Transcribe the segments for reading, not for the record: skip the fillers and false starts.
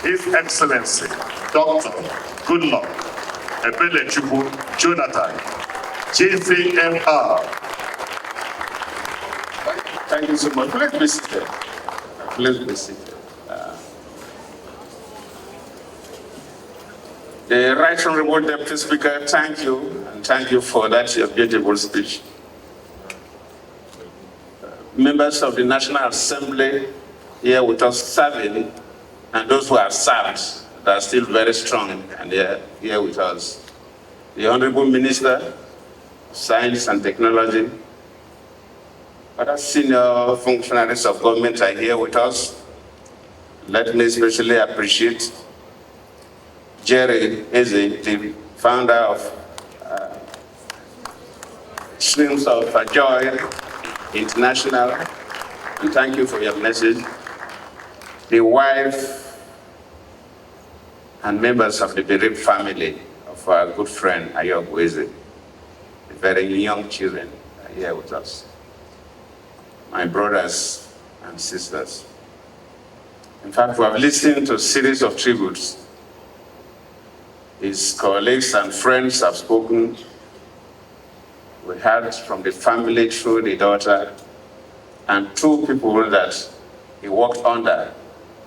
His Excellency, Dr. Goodluck, Jonathan, JCMR. Thank you so much. Please be seated. Please be seated. The Right Honorable Deputy Speaker, thank you, and thank you for that your beautiful speech. Members of the National Assembly here with us serving, and those who have served, that are still very strong, and they are here with us. The Honorable Minister of Science and Technology, other senior functionaries of government are here with us. Let me especially appreciate Ayogu Eze, the founder of Streams of Joy International, and thank you for your message. The wife and members of the bereaved family of our good friend Ayogu Eze, the very young children are here with us. My brothers and sisters. In fact, we have listened to a series of tributes. His colleagues and friends have spoken. We heard from the family through the daughter, and two people that he worked under,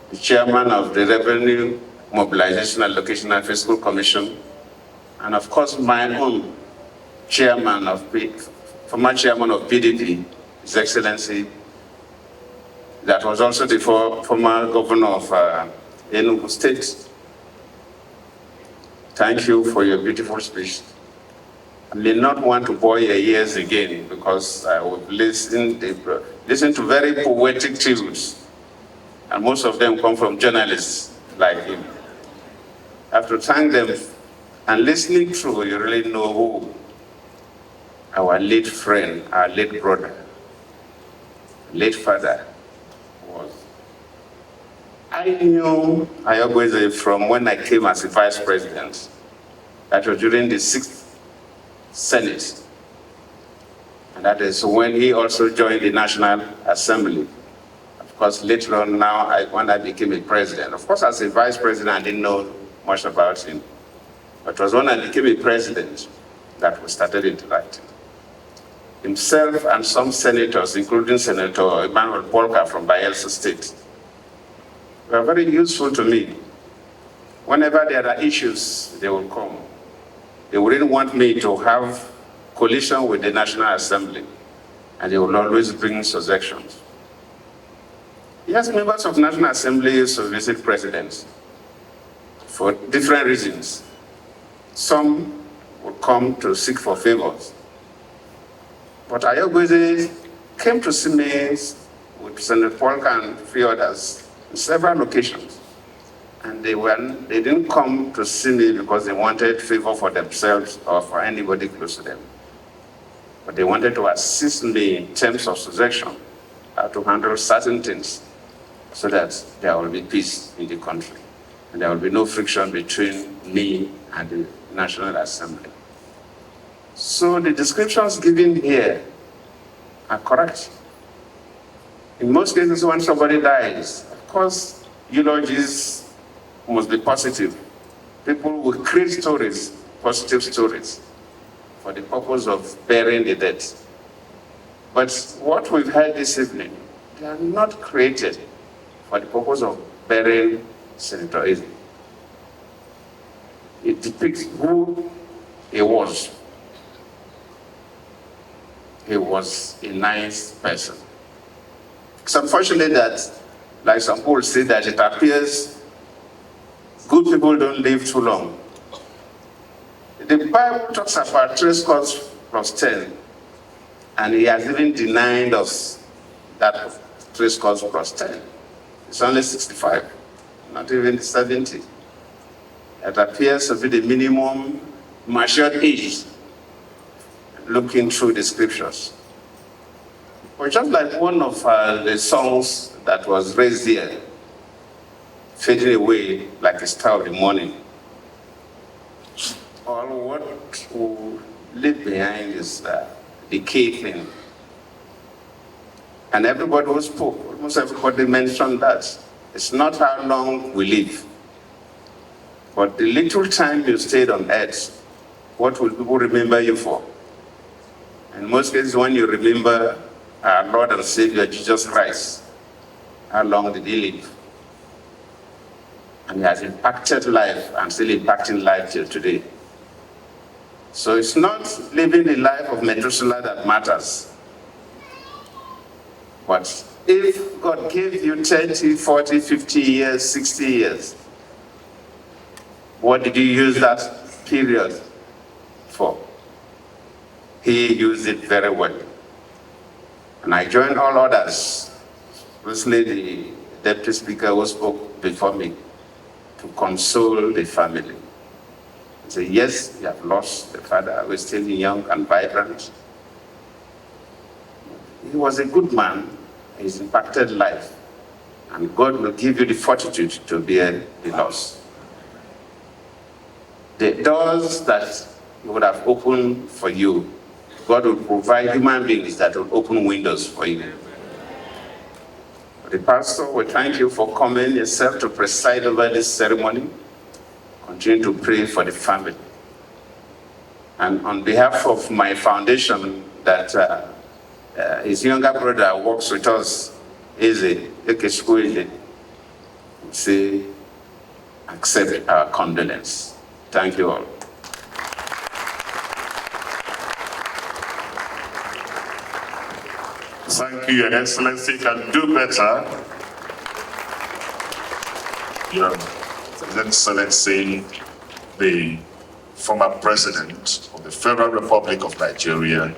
the chairman of the Revenue Mobilization Allocation and Fiscal Commission, and of course my own chairman of former chairman of PDP, His Excellency, that was also the former governor of Enugu State. Thank you for your beautiful speech. I may not want to bore your ears again because I would listen to very poetic tributes, and most of them come from journalists like him. I have to thank them, and listening through, you really know who our late friend, our late brother, late father was. I knew Ayogu Eze from when I came as a vice president. That was during the 6th Senate. And that is when he also joined the National Assembly. Of course, later on now, when I became a president. Of course, as a vice president, I didn't know much about him. But it was when I became a president that we started interacting. Himself and some senators, including Senator Emmanuel Polka from Bayelsa State, were very useful to me. Whenever there are issues, they will come. They wouldn't want me to have coalition with the National Assembly, and they will always bring suggestions. Yes, members of the National Assembly used to visit presidents for different reasons. Some would come to seek for favors. But Ayogu Eze came to see me with Senator Polka and a few others on several occasions. And they didn't come to see me because they wanted favor for themselves or for anybody close to them. But they wanted to assist me in terms of suggestion, how to handle certain things so that there will be peace in the country. And there will be no friction between me and the National Assembly. So the descriptions given here are correct. In most cases, when somebody dies, of course, eulogies must be positive. People will create stories, positive stories, for the purpose of burying the dead. But what we've heard this evening, they are not created for the purpose of burying Senator Eze. It depicts who he was. He was a nice person. It's unfortunate that, like some people say, that it appears good people don't live too long. The Bible talks about 3 scores plus 10, and he has even denied us that 3 scores plus 10. It's only 65, not even 70. It appears to be the minimum matured age, looking through the scriptures. But just like one of the songs that was raised here, fading away like a star of the morning. All what will leave behind is decay thing. And everybody who spoke, almost everybody mentioned that. It's not how long we live, But the little time you stayed on earth, what will people remember you for? In most cases, when you remember our Lord and Savior, Jesus Christ, how long did he live? And he has impacted life and still impacting life till today. So it's not living the life of Methuselah that matters. But if God gave you 30, 40, 50 years, 60 years, what did you use that period for? He used it very well. And I join all others, especially the Deputy Speaker who spoke before me, to console the family. Say, yes, you have lost the father, we're still young and vibrant. He was a good man, he's impacted life, and God will give you the fortitude to bear the loss. The doors that He would have opened for you, God will provide human beings that will open windows for you. The pastor, we thank you for coming yourself to preside over this ceremony. Continue to pray for the family. And on behalf of my foundation, that his younger brother works with us, Eze, say, accept our condolence. Thank you all. Thank you, Your Excellency. You can do better. Your Excellency, the former President of the Federal Republic of Nigeria,